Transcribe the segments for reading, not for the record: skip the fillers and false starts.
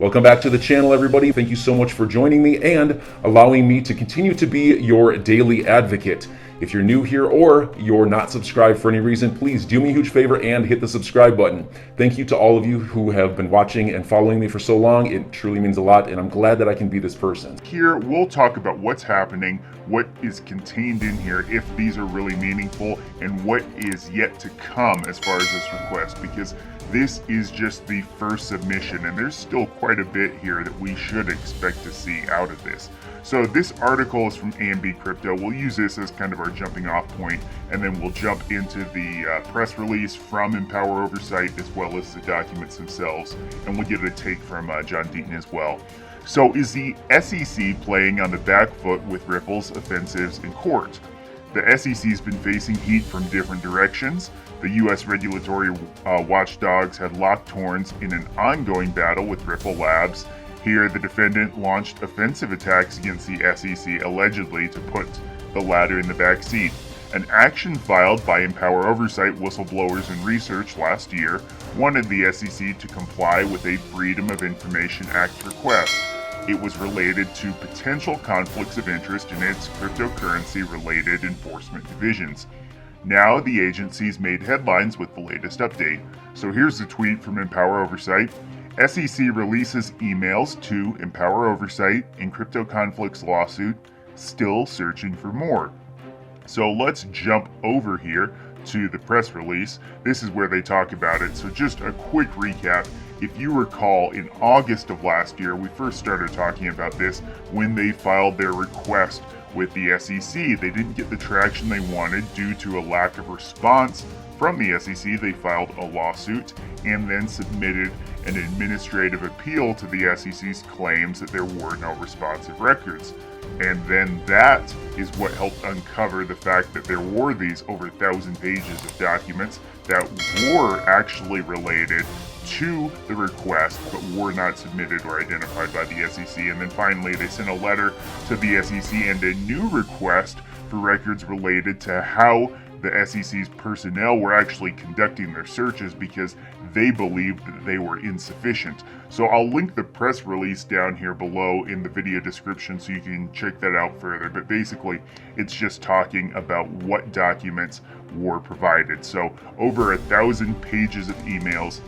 Welcome back to the channel, everybody. Thank you so much for joining me and allowing me to continue to be your daily advocate. If you're new here or you're not subscribed for any reason, please do me a huge favor and hit the subscribe button. Thank you to all of you who have been watching and following me for so long. It truly means a lot, and I'm glad that I can be this person. Here, we'll talk about what's happening, what is contained in here, if these are really meaningful, and what is yet to come as far as this request, because this is just the first submission, and there's still quite a bit here that we should expect to see out of this. So this article is from AMB Crypto. We'll use this as kind of our jumping off point, and then we'll jump into the press release from Empower Oversight as well as the documents themselves, and we'll get a take from John Deaton as well. So is the SEC playing on the back foot with Ripple's offensives in court? The SEC has been facing heat from different directions. The U.S. regulatory watchdogs had locked horns in an ongoing battle with Ripple Labs. Here, the defendant launched offensive attacks against the SEC, allegedly to put the latter in the back seat. An action filed by Empower Oversight whistleblowers and research last year wanted the SEC to comply with a Freedom of Information Act request. It was related to potential conflicts of interest in its cryptocurrency-related enforcement divisions. Now the agency's made headlines with the latest update. So here's the tweet from Empower Oversight. SEC releases emails to Empower Oversight in crypto conflicts lawsuit, still searching for more. So let's jump over here to the press release. This is where they talk about it. So just a quick recap. If you recall, in August of last year, we first started talking about this when they filed their request with the SEC. They didn't get the traction they wanted due to a lack of response from the SEC. They filed a lawsuit and then submitted an administrative appeal to the SEC's claims that there were no responsive records. And then that is what helped uncover the fact that there were these over 1,000 pages of documents that were actually related to the request but were not submitted or identified by the SEC. And then finally they sent a letter to the SEC and a new request for records related to how the SEC's personnel were actually conducting their searches because they believed that they were insufficient. So I'll link the press release down here below in the video description so you can check that out further. But basically, it's just talking about what documents were provided. So over 1,000 pages of emails.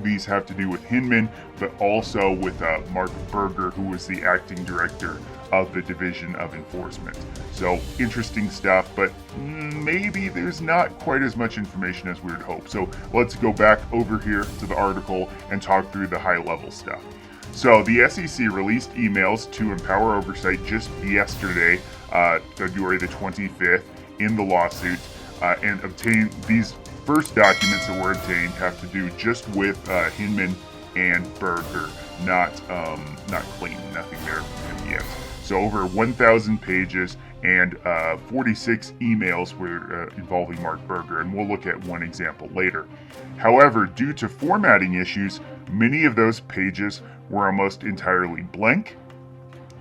These have to do with Hinman, but also with Mark Berger, who was the acting director of the Division of Enforcement. So interesting stuff, but maybe there's not quite as much information as we would hope. So let's go back over here to the article and talk through the high-level stuff. So the SEC released emails to Empower Oversight just yesterday, February the 25th, in the lawsuit, and obtained these first documents that were obtained have to do just with Hinman and Berger, not Clayton, nothing there from him yet. So over 1,000 pages and 46 emails were involving Mark Berger, and we'll look at one example later. However, due to formatting issues, many of those pages were almost entirely blank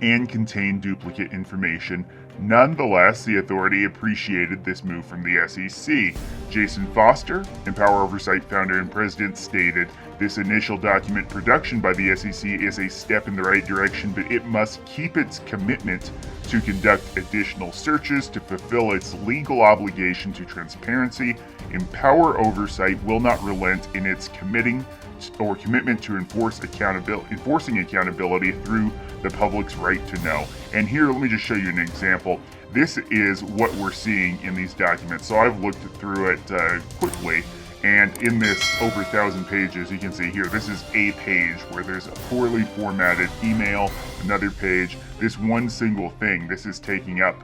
and contained duplicate information. Nonetheless, the authority appreciated this move from the SEC. Jason Foster, Empower Oversight founder and president, stated, "This initial document production by the SEC is a step in the right direction, but it must keep its commitment to conduct additional searches to fulfill its legal obligation to transparency. Empower Oversight will not relent in its commitment to enforcing accountability through the public's right to know." And here, let me just show you an example. This is what we're seeing in these documents. So I've looked through it quickly, and in this over 1,000 pages, you can see here, this is a page where there's a poorly formatted email, another page, this one single thing, this is taking up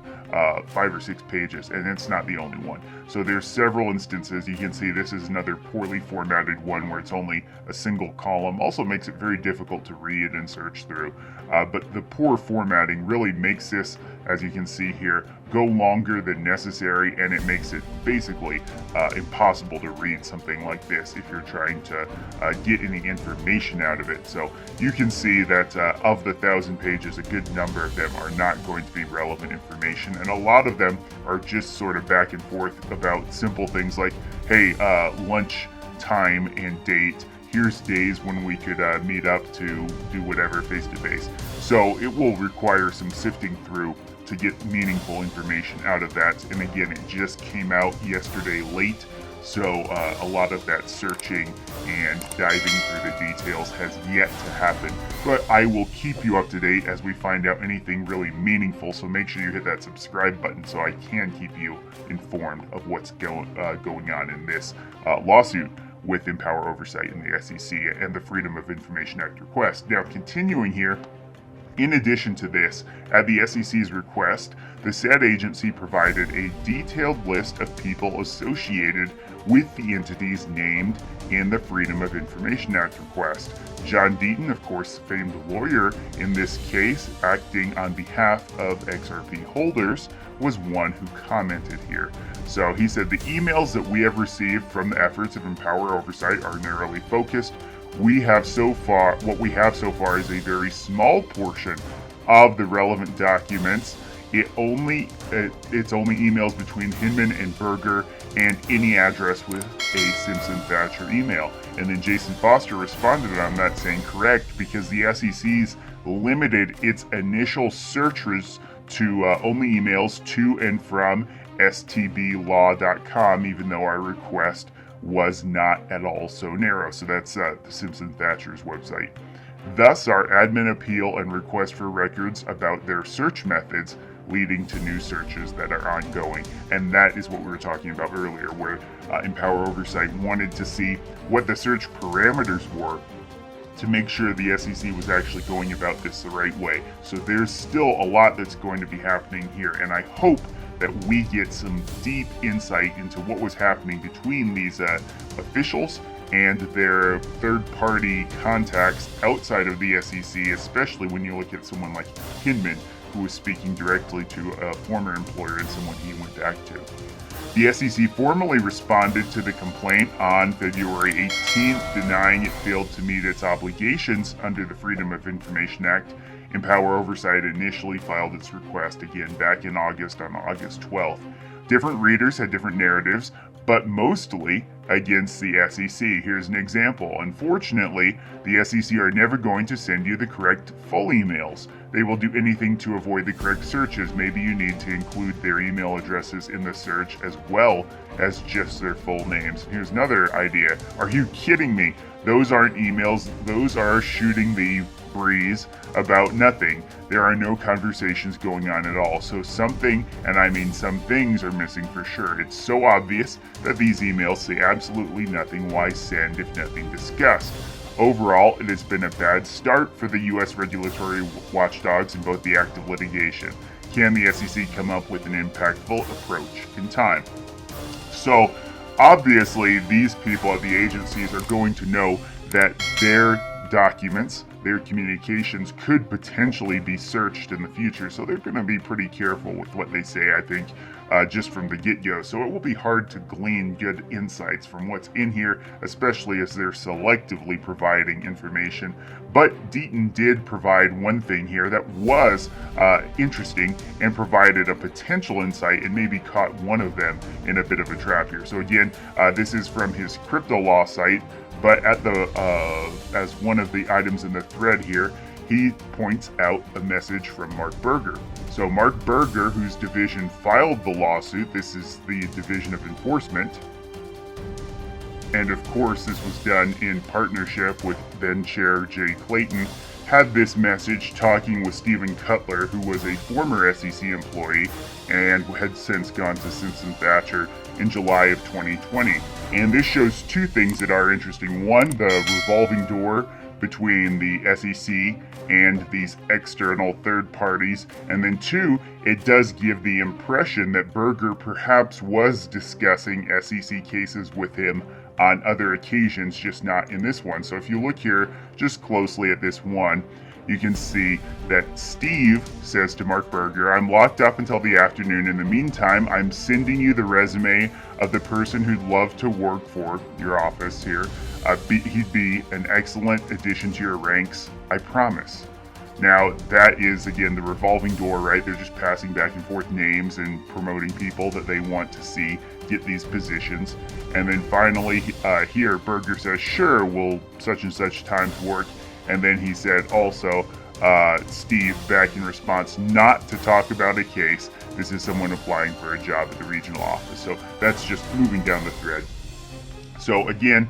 5 or 6 pages, and it's not the only one. So there's several instances. You can see this is another poorly formatted one where it's only a single column. Also makes it very difficult to read and search through. But the poor formatting really makes this, as you can see here, go longer than necessary, and it makes it basically impossible to read something like this if you're trying to get any information out of it. So you can see that of the 1,000 pages, a good number of them are not going to be relevant information, and a lot of them are just sort of back and forth about simple things like, hey, lunch time and date here's days when we could meet up to do whatever face to face. So it will require some sifting through to get meaningful information out of that. And again, it just came out yesterday late, so a lot of that searching and diving through the details has yet to happen. But I will keep you up to date as we find out anything really meaningful, so make sure you hit that subscribe button so I can keep you informed of what's going on in this lawsuit with Empower Oversight and the SEC and the Freedom of Information Act request. Now, continuing here, in addition to this, at the SEC's request, the said agency provided a detailed list of people associated with the entities named in the Freedom of Information Act request. John Deaton, of course, famed lawyer in this case, acting on behalf of XRP holders, was one who commented here. So he said, the emails that we have received from the efforts of Empower Oversight are narrowly focused. What we have so far is a very small portion of the relevant documents. It's only emails between Hinman and Berger and any address with a Simpson-Thatcher email. And then Jason Foster responded on that saying, correct, because the SEC's limited its initial searches to only emails to and from stblaw.com, even though our request was not at all so narrow. So that's the Simpson-Thatcher's website. Thus, our admin appeal and request for records about their search methods leading to new searches that are ongoing. And that is what we were talking about earlier, where Empower Oversight wanted to see what the search parameters were to make sure the SEC was actually going about this the right way. So there's still a lot that's going to be happening here, and I hope that we get some deep insight into what was happening between these officials and their third-party contacts outside of the SEC, especially when you look at someone like Hinman, who was speaking directly to a former employer and someone he went back to. The SEC formally responded to the complaint on February 18th, denying it failed to meet its obligations under the Freedom of Information Act. Empower Oversight initially filed its request again back in August, on August 12th. Different readers had different narratives, but mostly against the SEC. Here's an example. Unfortunately, the SEC are never going to send you the correct full emails. They will do anything to avoid the correct searches. Maybe you need to include their email addresses in the search as well as just their full names. Here's another idea. Are you kidding me? Those aren't emails. Those are shooting the breeze about nothing. There are no conversations going on at all. So something, and I mean some things, are missing for sure. It's so obvious that these emails say absolutely nothing. Why send if nothing discussed? Overall, it has been a bad start for the U.S. regulatory watchdogs in both the active litigation. Can the SEC come up with an impactful approach in time? So obviously, these people at the agencies are going to know that their documents, their communications could potentially be searched in the future. So they're going to be pretty careful with what they say, I think, just from the get-go. So it will be hard to glean good insights from what's in here, especially as they're selectively providing information. But Deaton did provide one thing here that was interesting and provided a potential insight, and maybe caught one of them in a bit of a trap here. So again, this is from his crypto law site, but at the as one of the items in the thread here, he points out a message from Mark Berger. So Mark Berger, whose division filed the lawsuit, this is the Division of Enforcement, and of course this was done in partnership with then Chair Jay Clayton, had this message talking with Stephen Cutler, who was a former SEC employee and had since gone to Simpson-Thatcher in July of 2020. And this shows two things that are interesting. One, the revolving door between the SEC and these external third parties. And then two, it does give the impression that Berger perhaps was discussing SEC cases with him on other occasions, just not in this one. So if you look here just closely at this one, you can see that Steve says to Mark Berger, "I'm locked up until the afternoon. In the meantime, I'm sending you the resume of the person who'd love to work for your office here. He'd be an excellent addition to your ranks, I promise." Now, that is, again, the revolving door, right? They're just passing back and forth names and promoting people that they want to see get these positions. And then finally, here, Berger says, sure, will such and such times work. And then he said also, Steve, back in response, not to talk about a case. This is someone applying for a job at the regional office. So that's just moving down the thread. So again,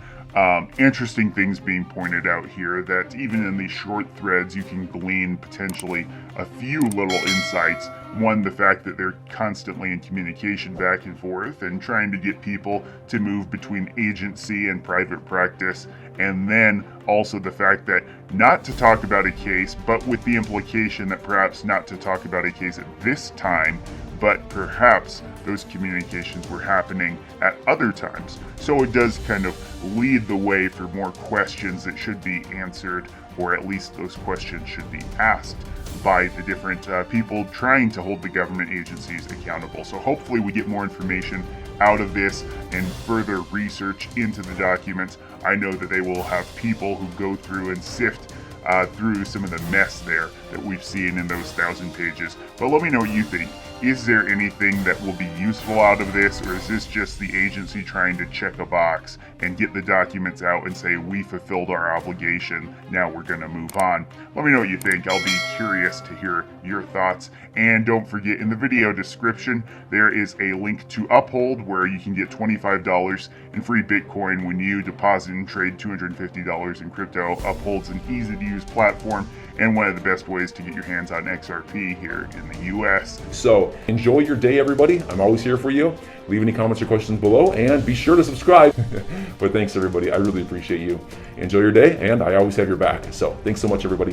interesting things being pointed out here, that even in these short threads you can glean potentially a few little insights. One, the fact that they're constantly in communication back and forth and trying to get people to move between agency and private practice. And then also the fact that not to talk about a case, but with the implication that perhaps not to talk about a case at this time, but perhaps those communications were happening at other times. So it does kind of lead the way for more questions that should be answered, or at least those questions should be asked by the different people trying to hold the government agencies accountable. So hopefully we get more information out of this and further research into the documents. I know that they will have people who go through and sift through some of the mess there that we've seen in those 1,000 pages. But let me know what you think. Is there anything that will be useful out of this, or is this just the agency trying to check a box and get the documents out and say, we fulfilled our obligation, now we're going to move on? Let me know what you think. I'll be curious to hear your thoughts. And don't forget, in the video description, there is a link to Uphold where you can get $25 in free Bitcoin when you deposit and trade $250 in crypto. Uphold's an easy-to-use platform and one of the best ways to get your hands on XRP here in the US. So enjoy your day, everybody. I'm always here for you. Leave any comments or questions below, and be sure to subscribe. But thanks, everybody. I really appreciate you. Enjoy your day, and I always have your back. So thanks so much, everybody.